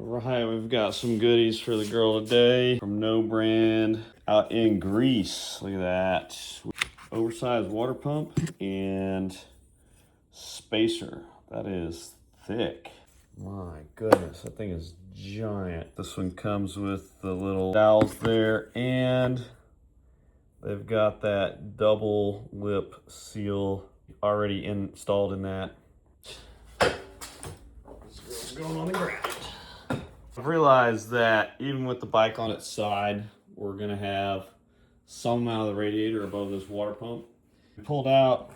Alright, we've got some goodies for the girl today from No Brand out in Greece. Look at that. Oversized water pump and spacer. That is thick. My goodness, that thing is giant. This one comes with the little dowels there, and they've got that double lip seal already installed in that. This girl's going on the ground. I've realized that even with the bike on its side, we're gonna have some amount of the radiator above this water pump. We pulled out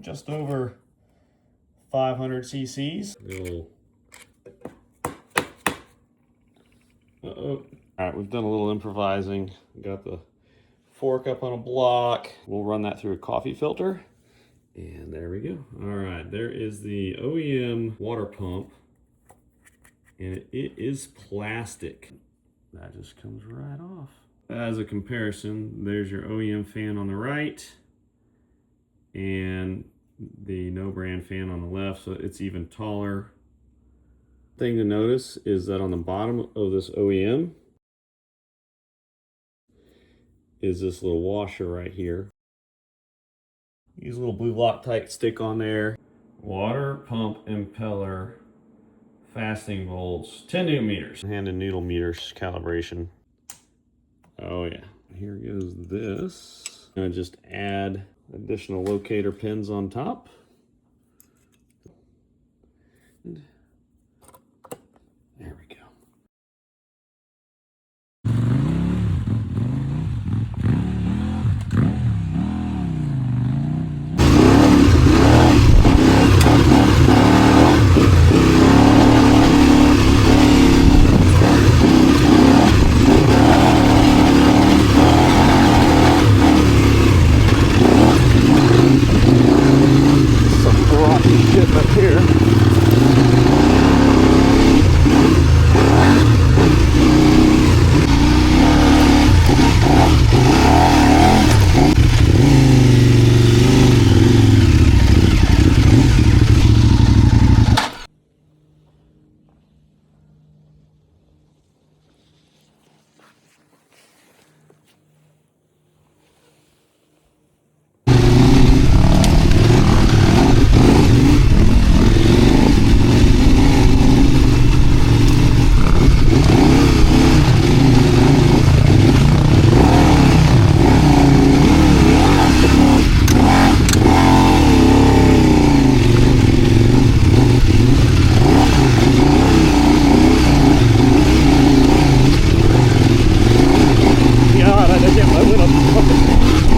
just over 500 cc's. All right, we've done a little improvising. We got the fork up on a block. We'll run that through a coffee filter. And there we go. All right, there is the OEM water pump. And it is plastic. That just comes right off. As a comparison, there's your OEM fan on the right and the No Brand fan on the left, so it's even taller. Thing to notice is that on the bottom of this OEM is this little washer right here. Use a little blue Loctite stick on there. Water pump impeller. Fastening volts, 10 newton meters. Hand and needle meters calibration. Oh yeah, here goes this. I'm gonna just add additional locator pins on top. And there we go.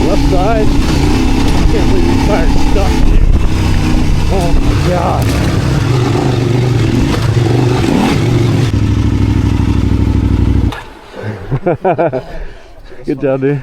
Left side. I can't believe you fired stuff. Oh my god. Good job, dude.